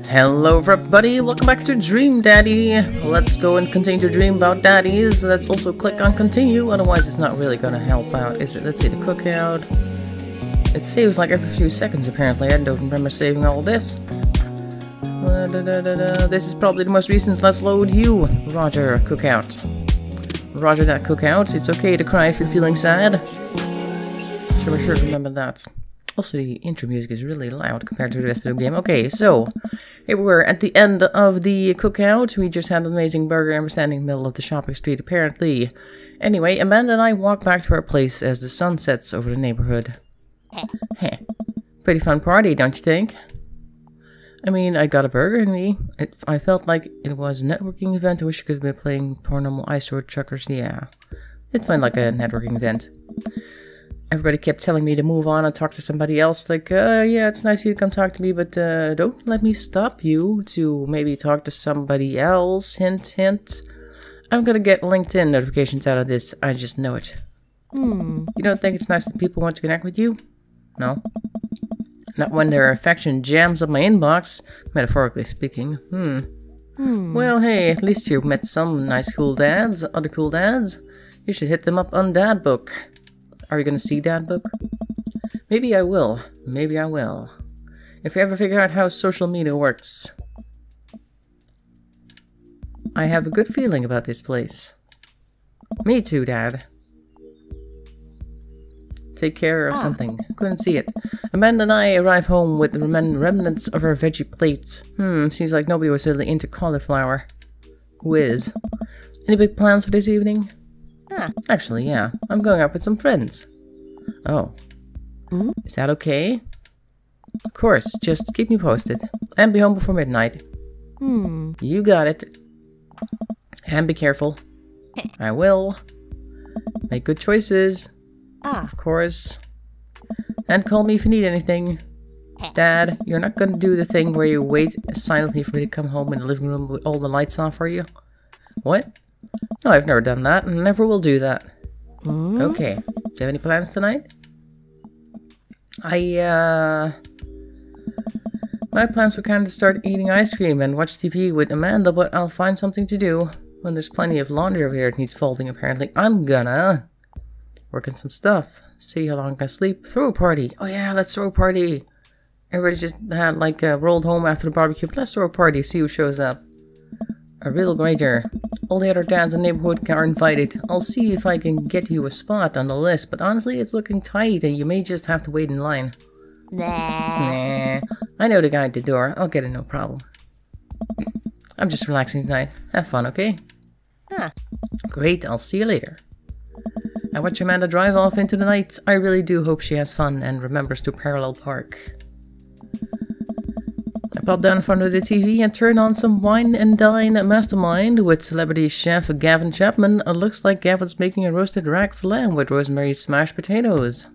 Hello everybody, welcome back to Dream Daddy. Let's go and continue to dream about daddies. Let's also click on continue, otherwise it's not really gonna help out, is it? Let's see the cookout. It saves like every few seconds apparently. I don't remember saving all this. This is probably the most recent. Let's load you, Roger cookout. Roger that cookout. It's okay to cry if you're feeling sad. Sure remember that. Also, the intro music is really loud compared to the rest of the game. Okay, so here we're at the end of the cookout. We just had an amazing burger and we're standing in the middle of the shopping street, apparently. Anyway, Amanda and I walk back to our place as the sun sets over the neighborhood. Heh. Pretty fun party, don't you think? I mean, I got a burger in me. I felt like it was a networking event. I wish I could have been playing Paranormal Ice Road Truckers. Yeah, it felt like a networking event. Everybody kept telling me to move on and talk to somebody else. Like, yeah, it's nice of you to come talk to me, but don't let me stop you to maybe talk to somebody else. Hint, hint. I'm gonna get LinkedIn notifications out of this. I just know it. You don't think it's nice that people want to connect with you? No? Not when their affection jams up my inbox, metaphorically speaking. Well, hey, at least you met some nice cool dads, other cool dads. You should hit them up on DadBook. Are you gonna see DadBook? Maybe I will. Maybe I will. If you ever figure out how social media works. I have a good feeling about this place. Me too, Dad. Take care of something. Couldn't see it. Amanda and I arrive home with the remnants of our veggie plates. Seems like nobody was really into cauliflower. Who is? Any big plans for this evening? Actually, yeah. I'm going out with some friends. Oh. Is that okay? Of course. Just keep me posted. And be home before midnight. You got it. And be careful. I will. Make good choices. Of course. And call me if you need anything. Dad, you're not gonna do the thing where you wait silently for me to come home in the living room with all the lights on for you? What? No, I've never done that, and never will do that. Okay. Do you have any plans tonight? My plans were kind of to start eating ice cream and watch TV with Amanda, but I'll find something to do. When there's plenty of laundry over here that needs folding, apparently. I'm gonna work on some stuff. See how long I can sleep. Throw a party. Oh yeah, let's throw a party. Everybody just had like rolled home after the barbecue, but let's throw a party, see who shows up. A real grader. All the other dads in the neighborhood are invited. I'll see if I can get you a spot on the list, but honestly, it's looking tight and you may just have to wait in line. Nah. I know the guy at the door. I'll get it, no problem. I'm just relaxing tonight. Have fun, okay? Great, I'll see you later. I watch Amanda drive off into the night. I really do hope she has fun and remembers to parallel park. I pop down in front of the TV and turn on some Wine and Dine Mastermind with celebrity chef Gavin Chapman. It looks like Gavin's making a roasted rack for lamb with rosemary smashed potatoes.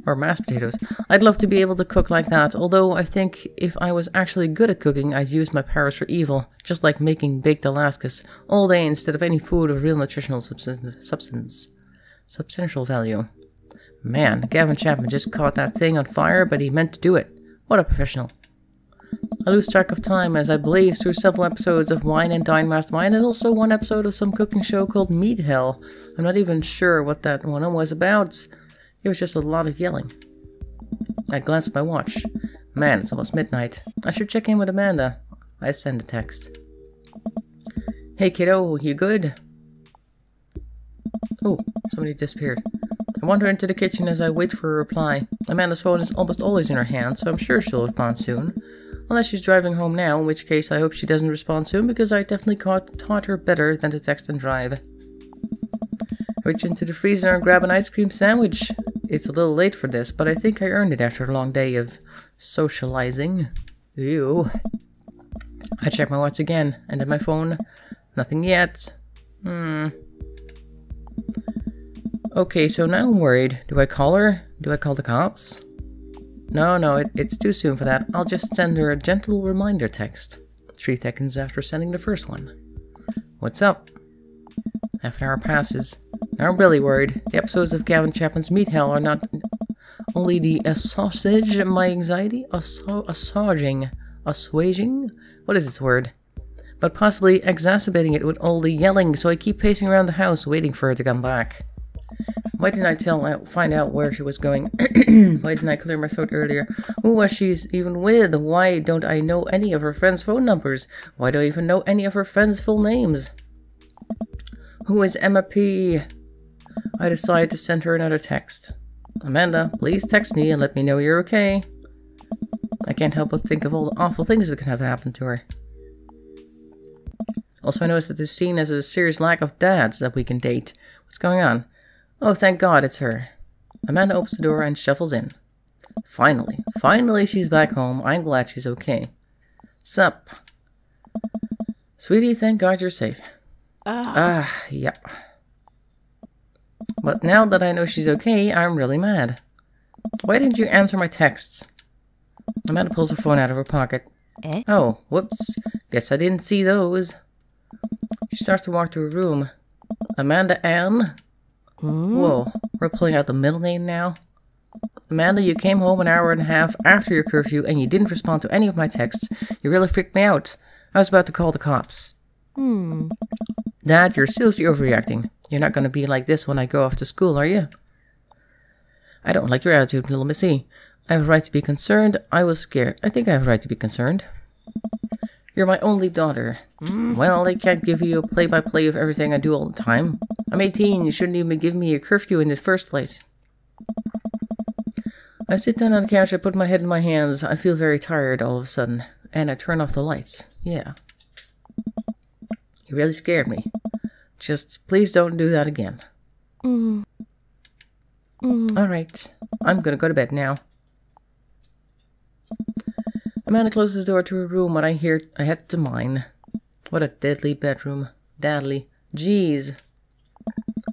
Or mashed potatoes. I'd love to be able to cook like that, although I think if I was actually good at cooking, I'd use my powers for evil, just like making baked Alaskas all day instead of any food of real nutritional substantial value. Man, Gavin Chapman just caught that thing on fire, but he meant to do it. What a professional. I lose track of time as I blaze through several episodes of Wine and Dine Mastermind and also one episode of some cooking show called Meat Hell. I'm not even sure what that one was about. It was just a lot of yelling. I glance at my watch. Man, it's almost midnight. I should check in with Amanda. I send a text. Hey kiddo, you good? Oh, somebody disappeared. I wander into the kitchen as I wait for a reply. Amanda's phone is almost always in her hand, so I'm sure she'll respond soon. Unless she's driving home now, in which case I hope she doesn't respond soon because I definitely taught her better than to text and drive. I reach into the freezer and grab an ice cream sandwich. It's a little late for this, but I think I earned it after a long day of socializing. Ew. I check my watch again, and at my phone, nothing yet. Okay, so now I'm worried. Do I call her? Do I call the cops? No, it's too soon for that. I'll just send her a gentle reminder text. 3 seconds after sending the first one. What's up? Half an hour passes. Now I'm really worried. The episodes of Gavin Chapman's Meat Hell are not only the sausage my anxiety, assuaging assuaging? What is this word? But possibly exacerbating it with all the yelling, so I keep pacing around the house waiting for her to come back. Why didn't I find out where she was going? Why didn't I clear my throat earlier? Who was she even with? Why don't I know any of her friends' phone numbers? Why don't I even know any of her friends' full names? Who is Emma P? I decided to send her another text. Amanda, please text me and let me know you're okay. I can't help but think of all the awful things that could have happened to her. Also, I noticed that this scene has a serious lack of dads that we can date. What's going on? Oh, thank God it's her. Amanda opens the door and shuffles in. Finally she's back home. I'm glad she's okay. Sup? Sweetie, thank God you're safe. Yep. But now that I know she's okay, I'm really mad. Why didn't you answer my texts? Amanda pulls her phone out of her pocket. Oh, whoops. Guess I didn't see those. She starts to walk to her room. Amanda Ann? Whoa, we're pulling out the middle name now? Amanda, you came home an hour and a half after your curfew and you didn't respond to any of my texts. You really freaked me out. I was about to call the cops. Dad, you're seriously overreacting. You're not going to be like this when I go off to school, are you? I don't like your attitude, little missy. I have a right to be concerned. I was scared. I think I have a right to be concerned. You're my only daughter. Well, I can't give you a play-by-play of everything I do all the time. I'm 18. You shouldn't even be giving me a curfew in the first place. I sit down on the couch. I put my head in my hands. I feel very tired all of a sudden. And I turn off the lights. Yeah. You really scared me. Just please don't do that again. Alright. I'm gonna go to bed now. Amanda closes the door to her room when I head to mine. What a deadly bedroom. Deadly. Jeez.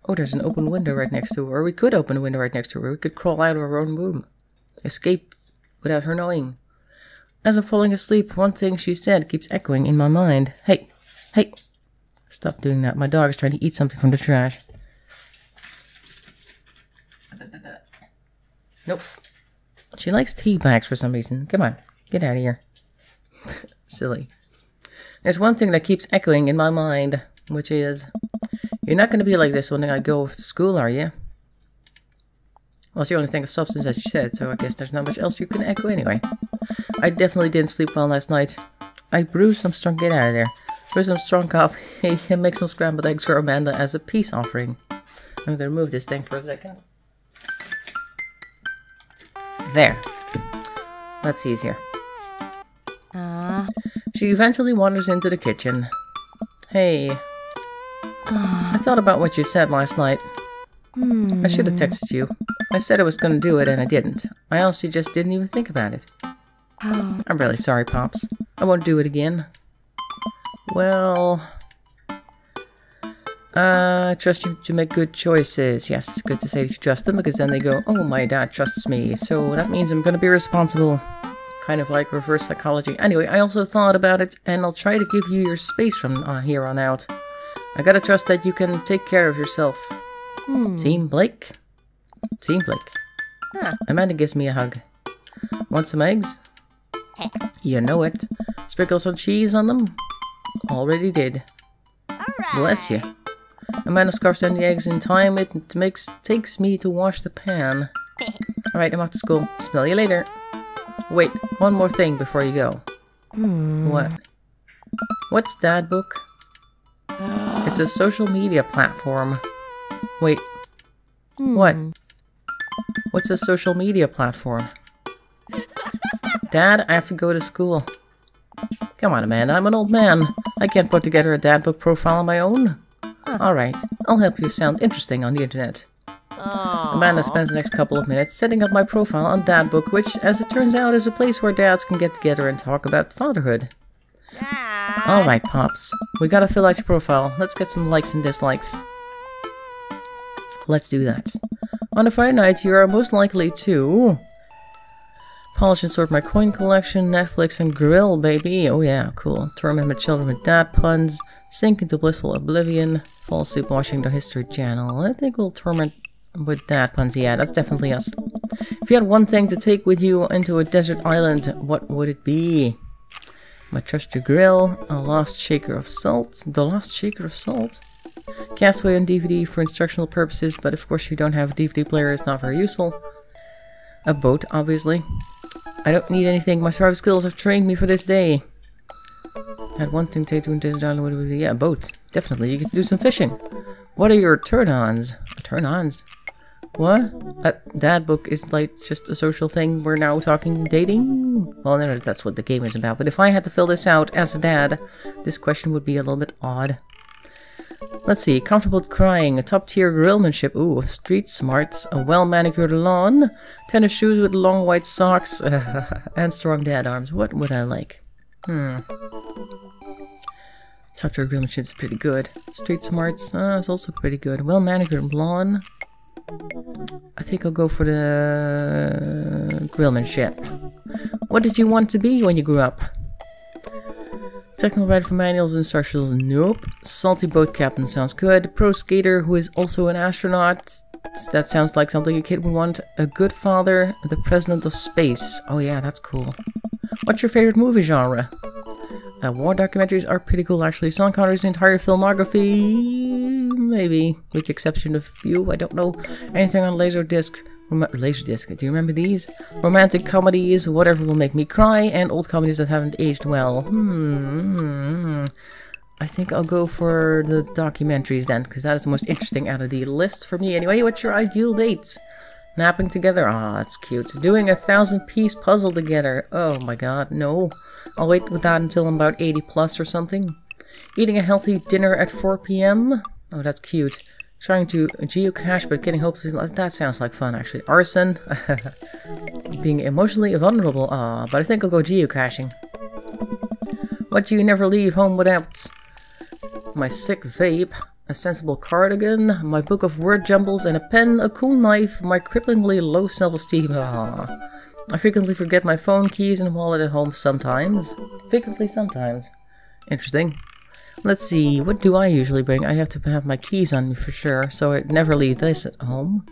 Oh, there's an open window right next to her. Or we could open a window right next to her. We could crawl out of our own room. Escape without her knowing. As I'm falling asleep, one thing she said keeps echoing in my mind. Hey. Stop doing that. My dog is trying to eat something from the trash. Nope. She likes tea bags for some reason. Come on. Get out of here. Silly. There's one thing that keeps echoing in my mind, which is, you're not going to be like this when I go to school, are you? Well, it's the only thing of substance that she said, so I guess there's not much else you can echo anyway. I definitely didn't sleep well last night. I brewed some strong... Get out of there. Brewed some strong coffee and make some scrambled eggs for Amanda as a peace offering. I'm going to move this thing for a second. There. That's easier. She eventually wanders into the kitchen. Hey. I thought about what you said last night. I should have texted you. I said I was going to do it and I didn't. I honestly just didn't even think about it. I'm really sorry, Pops. I won't do it again. Well... I trust you to make good choices. Yes, it's good to say that you trust them, because then they go, oh, my dad trusts me, so that means I'm going to be responsible. Kind of like reverse psychology. Anyway, I also thought about it, and I'll try to give you your space from here on out. I gotta trust that you can take care of yourself. Team Blake? Team Blake. Amanda gives me a hug. Want some eggs? You know it. Sprinkle some cheese on them? Already did. Bless you. Amanda scarfs down the eggs in time. It takes me to wash the pan. Alright, I'm off to school. Smell you later. Wait, one more thing before you go. What? What's DadBook? It's a social media platform. Wait. What? What's a social media platform? Dad, I have to go to school. Come on, Amanda, I'm an old man. I can't put together a DadBook profile on my own. Alright, I'll help you sound interesting on the internet. Amanda spends the next couple of minutes setting up my profile on DadBook, which, as it turns out, is a place where dads can get together and talk about fatherhood. Alright, Pops. We gotta fill out your profile. Let's get some likes and dislikes. Let's do that. On a Friday night, you are most likely to... polish and sort my coin collection, Netflix and grill, baby. Oh yeah, cool. Torment my children with dad puns, sink into blissful oblivion, fall asleep watching the History Channel. I think we'll torment with dad puns. Yeah, that's definitely us. If you had one thing to take with you into a desert island, what would it be? My trusty grill. A lost shaker of salt. The lost shaker of salt? Castaway on DVD for instructional purposes, but of course you don't have a DVD player, it's not very useful. A boat, obviously. I don't need anything, my survival skills have trained me for this day. Had one thing to do in this island, what would it be? Yeah, a boat. Definitely, you can do some fishing. What are your turn-ons? Turn-ons? What? DadBook is like just a social thing, we're now talking dating? Well, no, that's what the game is about, but if I had to fill this out as a dad, this question would be a little bit odd. Let's see, comfortable crying, a top-tier grillmanship, ooh, street smarts, a well-manicured lawn, tennis shoes with long white socks, and strong dad arms. What would I like? Top-tier grillmanship is pretty good. Street smarts, it's also pretty good. Well-manicured lawn. I think I'll go for the grillmanship. What did you want to be when you grew up? Technical writer for manuals and instructions, nope. Salty boat captain sounds good. Pro skater who is also an astronaut. That sounds like something a kid would want. A good father, the president of space. Oh yeah, that's cool. What's your favorite movie genre? War documentaries are pretty cool actually. Sean Connery's entire filmography, maybe, with the exception of a few. I don't know anything on Laserdisc. Laserdisc, do you remember these? Romantic comedies, whatever will make me cry, and old comedies that haven't aged well. I think I'll go for the documentaries then, because that is the most interesting out of the list for me. Anyway, what's your ideal date? Napping together? Ah, that's cute. Doing a 1,000-piece puzzle together? Oh my god, no. I'll wait with that until I'm about 80 plus or something. Eating a healthy dinner at 4 p.m? Oh, that's cute. Trying to geocache but getting hopelessly... That sounds like fun, actually. Arson. Being emotionally vulnerable. Ah, but I think I'll go geocaching. What do you never leave home without? My sick vape. A sensible cardigan. My book of word jumbles and a pen. A cool knife. My cripplingly low self-esteem. Ah. I frequently forget my phone, keys, and wallet at home sometimes. Frequently sometimes. Interesting. Let's see, what do I usually bring? I have to have my keys on me for sure, so I never leave this at home.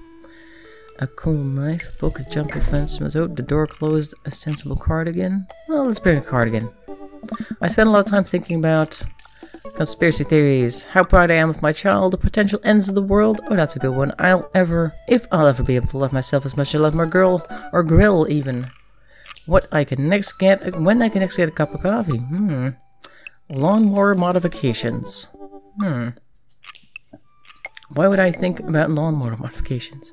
A cool knife, book, a jumping fence, the door closed, a sensible cardigan. Well, let's bring a cardigan. I spend a lot of time thinking about conspiracy theories, how proud I am of my child, the potential ends of the world. Oh, that's a good one. If I'll ever be able to love myself as much as I love my girl, or grill even. When I can next get a cup of coffee. Lawnmower modifications. Why would I think about lawnmower modifications?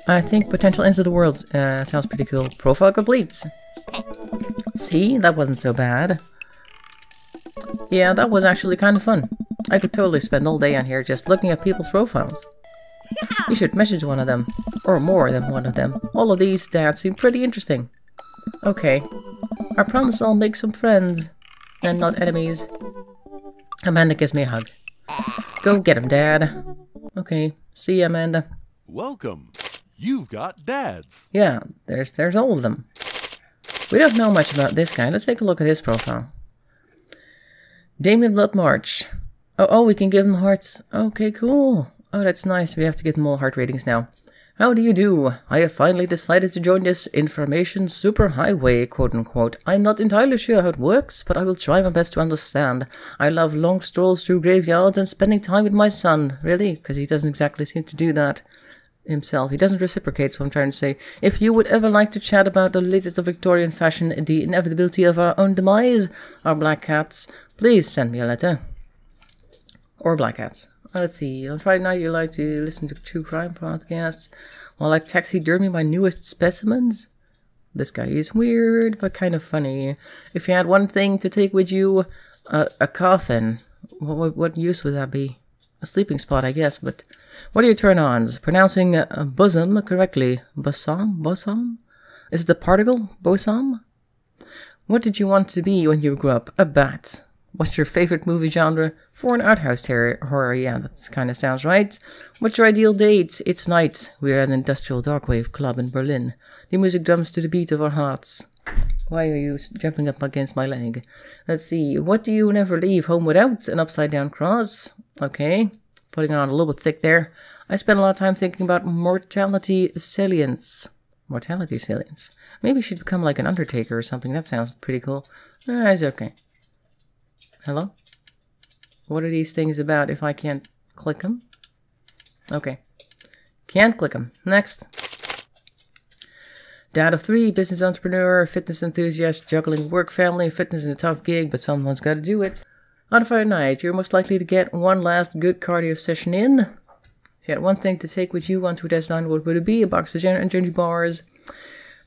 I think potential ends of the world sounds pretty cool. Profile complete. See, that wasn't so bad. Yeah, that was actually kind of fun. I could totally spend all day on here just looking at people's profiles. You should message one of them. Or more than one of them. All of these stats seem pretty interesting. Okay. I promise I'll make some friends. And not enemies. Amanda gives me a hug. Go get him, Dad. Okay. See ya, Amanda. Welcome. You've got dads. Yeah, there's all of them. We don't know much about this guy. Let's take a look at his profile. Damien Bloodmarch. Oh, we can give him hearts. Okay, cool. Oh, that's nice. We have to get them all heart ratings now. How do you do? I have finally decided to join this information superhighway, quote-unquote. I'm not entirely sure how it works, but I will try my best to understand. I love long strolls through graveyards and spending time with my son. Really? Because he doesn't exactly seem to do that himself. He doesn't reciprocate, so I'm trying to say. If you would ever like to chat about the latest of Victorian fashion, the inevitability of our own demise, our black cats, please send me a letter. Or black cats. Let's see, on Friday night you like to listen to true crime podcasts while I taxidermy my newest specimens? This guy is weird, but kind of funny. If you had one thing to take with you, a coffin, what use would that be? A sleeping spot, I guess, but what are your turn-ons? Pronouncing bosom correctly. Bosom? Bosom? Is it the particle? Bosom? What did you want to be when you grew up? A bat. What's your favorite movie genre? For an art house horror, yeah, that kind of sounds right. What's your ideal date? It's night. We're at an industrial darkwave club in Berlin. The music drums to the beat of our hearts. Why are you jumping up against my leg? Let's see. What do you never leave home without? An upside down cross. Okay. Putting on a little bit thick there. I spend a lot of time thinking about mortality salience. Mortality salience. Maybe you should become like an undertaker or something. That sounds pretty cool. It's okay. Hello? What are these things about if I can't click them? Okay. Can't click them. Next. Dad of 3, business entrepreneur, fitness enthusiast, juggling work, family, fitness is a tough gig, but someone's got to do it. On a Friday night, you're most likely to get one last good cardio session in. If you had one thing to take with you onto a destination, what would it be? A box of energy bars.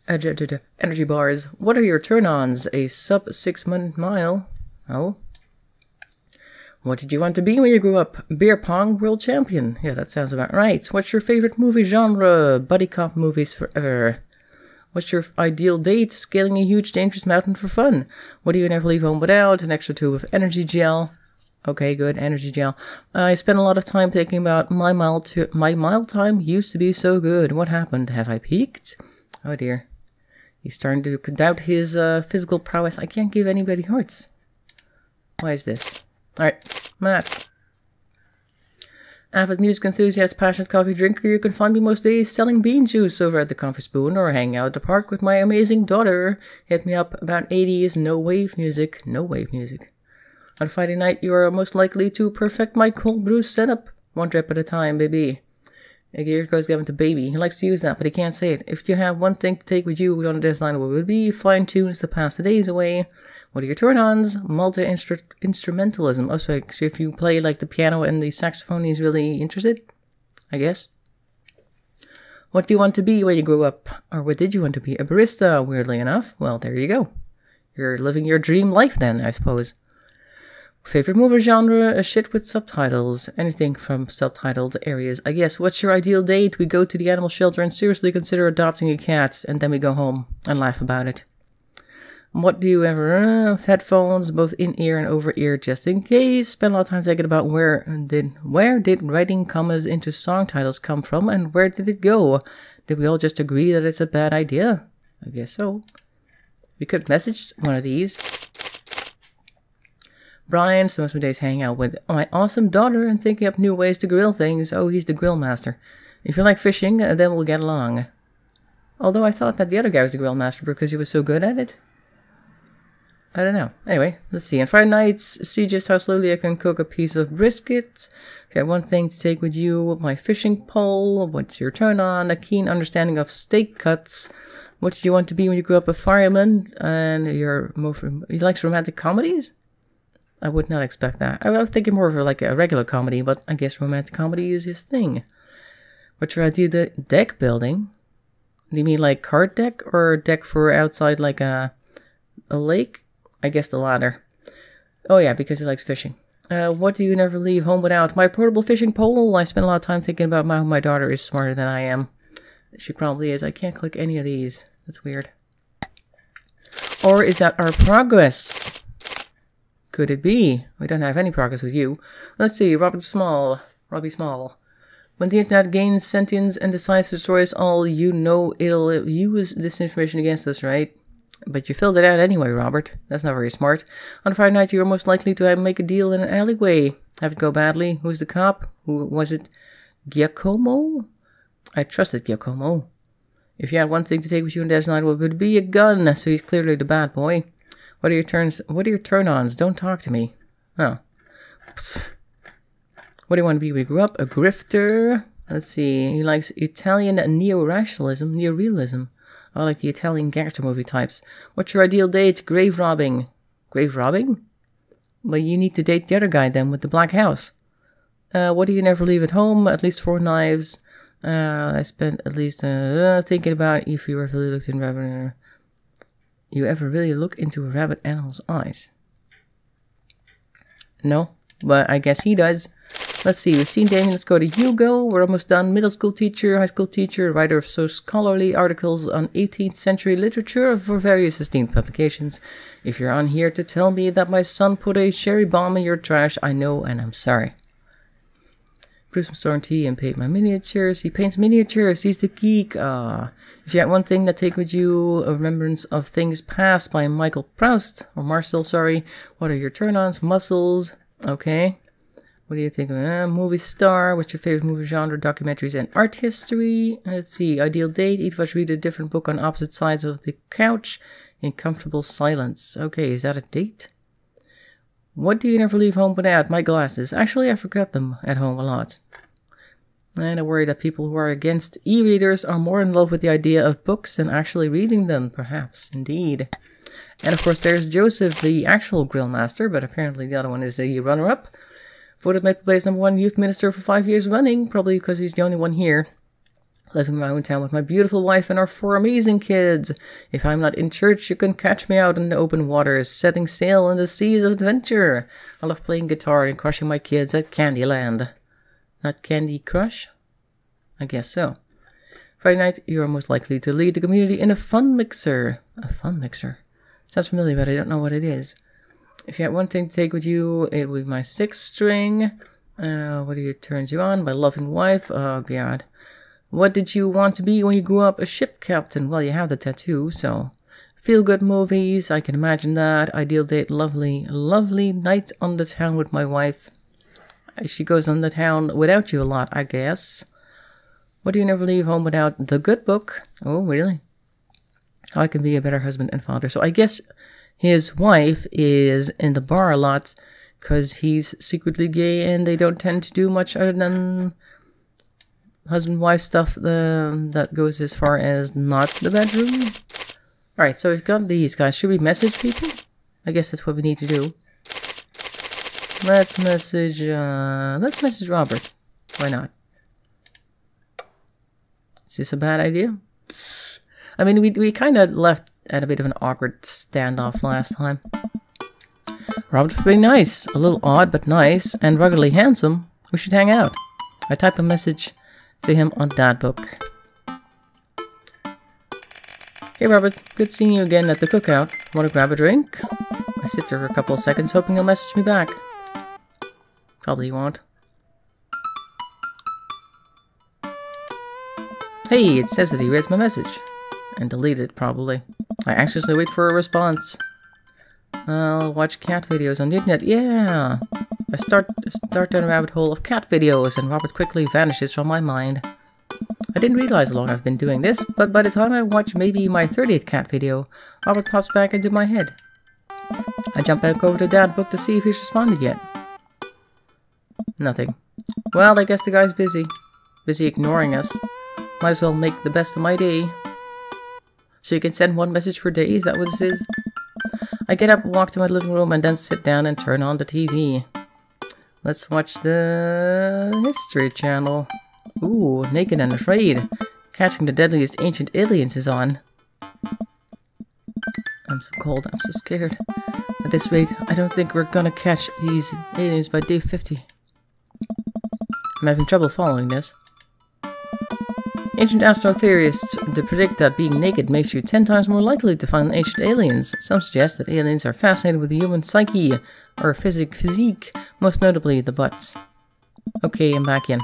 Energy bars. What are your turn-ons? A sub 6-minute mile. Oh. What did you want to be when you grew up? Beer pong world champion. Yeah, that sounds about right. What's your favorite movie genre? Buddy cop movies forever. What's your ideal date? Scaling a huge dangerous mountain for fun. What do you never leave home without? An extra tube of energy gel. Okay, good. Energy gel. I spent a lot of time thinking about my mile time used to be so good. What happened? Have I peaked? Oh dear. He's starting to doubt his physical prowess. I can't give anybody hearts. Why is this? Alright, Matt. Avid music enthusiast, passionate coffee drinker, you can find me most days selling bean juice over at the Coffee Spoon or hang out at the park with my amazing daughter. Hit me up about 80s no wave music. No wave music. On Friday night, you are most likely to perfect my cold brew setup. One drip at a time, baby. Here goes Gavin to baby. He likes to use that, but he can't say it. If you have one thing to take with you on a design, what would it be? Fine tunes to pass the days away. What are your turn-ons? Multi-instrumentalism. Oh, so if you play like the piano and the saxophone, he's really interested, I guess. What do you want to be when you grow up? Or what did you want to be? A barista, weirdly enough. Well, there you go. You're living your dream life then, I suppose. Favorite movie genre? A shit with subtitles. Anything from subtitled areas, I guess. What's your ideal date? We go to the animal shelter and seriously consider adopting a cat, and then we go home and laugh about it. What do you ever... headphones, both in-ear and over-ear, just in case. Spend a lot of time thinking about where did writing commas into song titles come from, and where did it go? Did we all just agree that it's a bad idea? I guess so. We could message one of these. Brian spends some days hanging out with my awesome daughter and thinking up new ways to grill things. Oh, he's the grill master. If you like fishing, then we'll get along. Although I thought that the other guy was the grill master because he was so good at it. I don't know. Anyway, let's see. On Friday nights, see just how slowly I can cook a piece of brisket. If you had one thing to take with you, my fishing pole. What's your turn on? A keen understanding of steak cuts. What did you want to be when you grew up? A fireman? And he likes romantic comedies? I would not expect that. I was thinking more of like a regular comedy, but I guess romantic comedy is his thing. What's your idea? The deck building? Do you mean like card deck or deck for outside like a lake? I guess the latter. Oh yeah, because he likes fishing. What do you never leave home without? My portable fishing pole. I spend a lot of time thinking about how my daughter is smarter than I am. She probably is. I can't click any of these. That's weird. Or is that our progress? Could it be? We don't have any progress with you. Let's see. Robbie Small. When the internet gains sentience and decides to destroy us all, you know it'll use this information against us, right? But you filled it out anyway, Robert. That's not very smart. On Friday night, you're most likely to make a deal in an alleyway. Have it go badly. Who's the cop? Who was it? Giacomo? I trusted Giacomo. If you had one thing to take with you on Dad's night, what would it be? A gun. So he's clearly the bad boy. What are your turn-ons? Don't talk to me. Oh. Psst. What do you want to be? We grew up a grifter. Let's see. He likes Italian neorealism. I like the Italian gangster movie types. What's your ideal date? Grave robbing. Grave robbing? Well, you need to date the other guy then with the black house. What do you never leave at home? At least 4 knives. I spent at least thinking about if you ever really looked in rabbit. You ever really look into a rabbit animal's eyes? No, but I guess he does. Let's see, we've seen Damien. Let's go to Hugo. We're almost done. Middle school teacher, high school teacher, writer of so scholarly articles on 18th century literature for various esteemed publications. If you're on here to tell me that my son put a cherry bomb in your trash, I know and I'm sorry. Bruce Storm Tea and paint my miniatures. He paints miniatures. He's the geek. If you had one thing that take with you, a remembrance of things past by Michael Proust, or Marcel, sorry. What are your turn-ons? Muscles. Okay. What do you think? Movie star. What's your favorite movie genre? Documentaries and art history. Let's see. Ideal date. Each of us read a different book on opposite sides of the couch in comfortable silence. Okay, is that a date? What do you never leave home without? My glasses. Actually, I forgot them at home a lot. And I worry that people who are against e-readers are more in love with the idea of books than actually reading them, perhaps. Indeed. And of course, there's Joseph, the actual grill master, but apparently the other one is the runner-up. Voted Maple Bay's #1 youth minister for 5 years running, probably because he's the only one here. Living in my own town with my beautiful wife and our 4 amazing kids. If I'm not in church, you can catch me out in the open waters, setting sail in the seas of adventure. I love playing guitar and crushing my kids at Candyland. Not Candy Crush? I guess so. Friday night, you're most likely to lead the community in a fun mixer. A fun mixer? Sounds familiar, but I don't know what it is. If you had one thing to take with you, it would be my 6-string. What turns you on? My loving wife. Oh, God. What did you want to be when you grew up? A ship captain. Well, you have the tattoo, so. Feel-good movies. I can imagine that. Ideal date. Lovely, lovely night on the town with my wife. She goes on the town without you a lot, I guess. What do you never leave home without? The good book. Oh, really? How I can be a better husband and father. So I guess his wife is in the bar a lot because he's secretly gay and they don't tend to do much other than husband-wife stuff that goes as far as not the bedroom. Alright, so we've got these guys. Should we message people? I guess that's what we need to do. Let's message Robert. Why not? Is this a bad idea? I mean, we kind of left at a bit of an awkward standoff last time. Robert's pretty nice. A little odd, but nice. And ruggedly handsome. We should hang out. I type a message to him on DadBook. Hey Robert, good seeing you again at the cookout. Want to grab a drink? I sit there for a couple of seconds hoping he'll message me back. Probably won't. Hey, it says that he reads my message. And deleted it, probably. I anxiously wait for a response. I'll watch cat videos on the internet. Yeah! I start down a rabbit hole of cat videos, and Robert quickly vanishes from my mind. I didn't realize how long I've been doing this, but by the time I watch maybe my 30th cat video, Robert pops back into my head. I jump back over to DadBook to see if he's responded yet. Nothing. Well, I guess the guy's busy. Busy ignoring us. Might as well make the best of my day. So you can send 1 message per day, is that what this is? I get up, walk to my living room, and then sit down and turn on the TV. Let's watch the History Channel. Ooh, Naked and Afraid. Catching the Deadliest Ancient Aliens is on. I'm so cold, I'm so scared. At this rate, I don't think we're gonna catch these aliens by day 50. I'm having trouble following this. Ancient astrotheorists predict that being naked makes you 10 times more likely to find ancient aliens. Some suggest that aliens are fascinated with the human psyche, or physique, most notably the butts. Okay, I'm back in.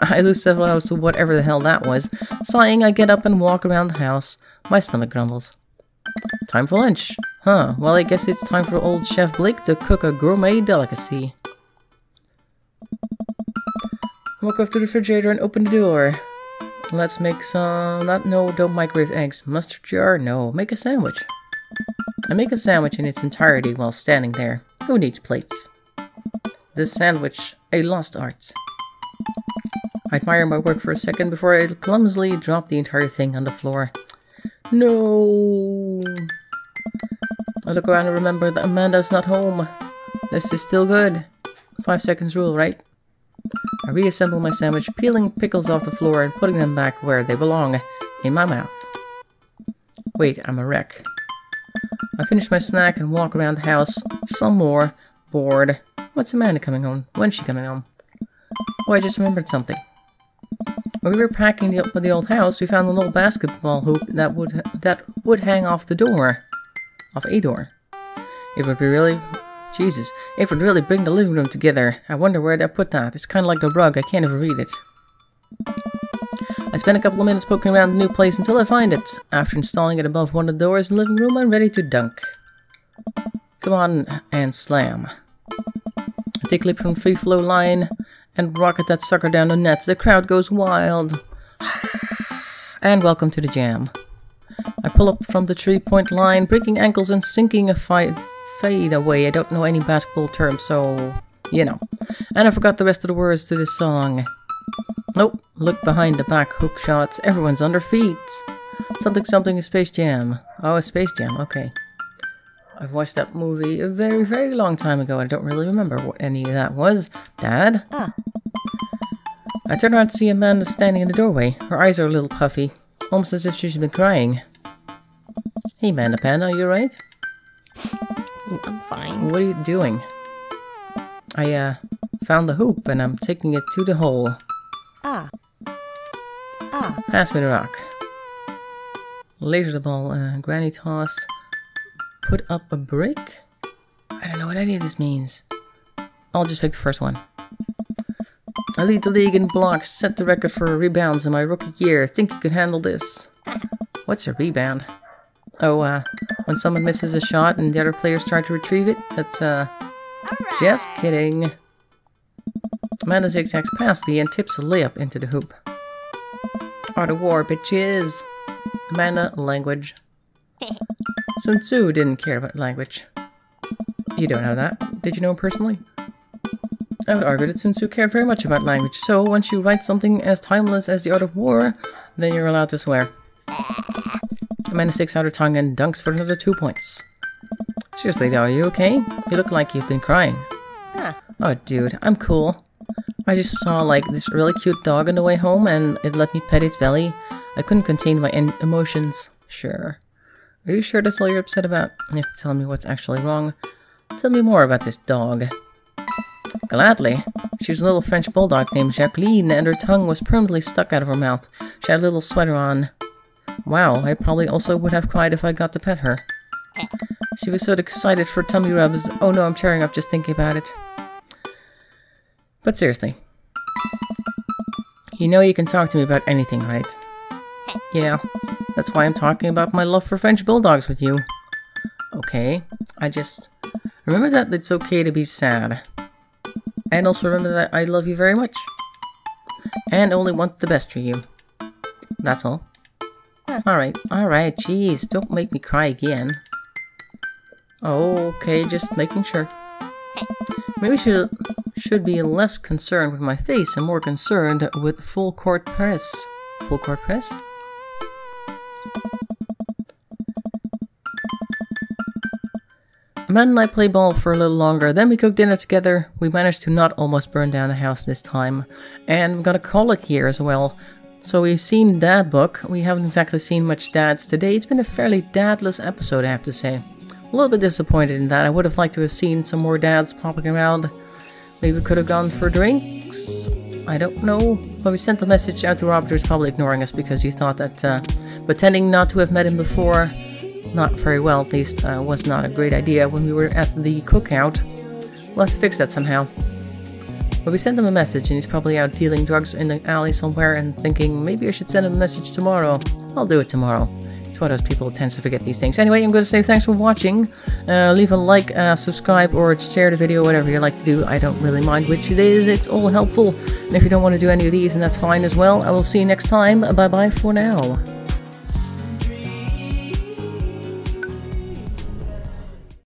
I lose several hours to whatever the hell that was. Sighing, I get up and walk around the house. My stomach grumbles. Time for lunch. Huh, well I guess it's time for old Chef Blake to cook a gourmet delicacy. Walk off to the refrigerator and open the door. Let's make some... No, don't microwave eggs. Mustard jar? No. Make a sandwich. I make a sandwich in its entirety while standing there. Who needs plates? This sandwich, a lost art. I admire my work for a second before I clumsily drop the entire thing on the floor. No. I look around and remember that Amanda's not home. This is still good. 5 seconds rule, right? I reassemble my sandwich, peeling pickles off the floor and putting them back where they belong, in my mouth. Wait, I'm a wreck. I finish my snack and walk around the house, some more, bored. What's Amanda coming home? When's she coming home? Oh, I just remembered something. When we were packing the old house, we found an old basketball hoop that would hang off the door. Off a door. It would be really... Jesus, it would really bring the living room together. I wonder where I put that. It's kind of like the rug. I can't even read it. I spend a couple of minutes poking around the new place until I find it. After installing it above one of the doors in the living room, I'm ready to dunk. Come on and slam. Take a leap from free flow line and rocket that sucker down the net. The crowd goes wild. And welcome to the jam. I pull up from the 3-point line, breaking ankles and sinking a fade away. I don't know any basketball terms, so you know. And I forgot the rest of the words to this song. Nope. Look behind the back hook shots. Everyone's on their feet. Something something is Space Jam. Oh, it's Space Jam. Okay. I've watched that movie a very, very long time ago. I don't really remember what any of that was. Dad? I turn around to see Amanda standing in the doorway. Her eyes are a little puffy, almost as if she's been crying. Hey, Amanda Panda, are you alright? I'm fine. What are you doing? I found the hoop and I'm taking it to the hole. Pass me the rock. Laser the ball, granny toss. Put up a brick? I don't know what any of this means. I'll just pick the first one. I lead the league in blocks, set the record for rebounds in my rookie year. Think you could handle this? What's a rebound? Oh, when someone misses a shot and the other players try to retrieve it? That's, just kidding. Amanda zigzags past me and tips a layup into the hoop. Art of war, bitches. Amanda, language. Sun Tzu didn't care about language. You don't know that. Did you know him personally? I would argue that Sun Tzu cared very much about language, so once you write something as timeless as the art of war, then you're allowed to swear. Amanda sticks out her tongue and dunks for another 2 points. Seriously though, are you okay? You look like you've been crying. Oh dude, I'm cool. I just saw like this really cute dog on the way home and it let me pet its belly. I couldn't contain my emotions. Sure. Are you sure that's all you're upset about? You have to tell me what's actually wrong. Tell me more about this dog. Gladly. She was a little French bulldog named Jacqueline and her tongue was permanently stuck out of her mouth. She had a little sweater on. Wow, I probably also would have cried if I got to pet her. She was so excited for tummy rubs. Oh no, I'm tearing up just thinking about it. But seriously. You know you can talk to me about anything, right? Yeah, that's why I'm talking about my love for French bulldogs with you. Okay, I just... remember that it's okay to be sad. And also remember that I love you very much. And only want the best for you. That's all. Alright, jeez, don't make me cry again. Oh, okay, just making sure. Maybe should be less concerned with my face and more concerned with full court press. Full court press? Amanda and I play ball for a little longer, then we cook dinner together. We managed to not almost burn down the house this time. And I'm gonna call it here as well. So we've seen DadBook. We haven't exactly seen much dads today. It's been a fairly dadless episode, I have to say. A little bit disappointed in that. I would have liked to have seen some more dads popping around. Maybe we could have gone for drinks? I don't know. But we sent the message out to Robert, who's probably ignoring us because he thought that pretending not to have met him before, not very well at least, was not a great idea when we were at the cookout. We'll have to fix that somehow. But we sent him a message and he's probably out dealing drugs in the alley somewhere and thinking, maybe I should send him a message tomorrow. I'll do it tomorrow. It's one of those people who tends to forget these things. Anyway, I'm going to say thanks for watching. Leave a like, subscribe, or share the video, whatever you like to do. I don't really mind which it is. It's all helpful. And if you don't want to do any of these, then that's fine as well. I will see you next time. Bye-bye for now.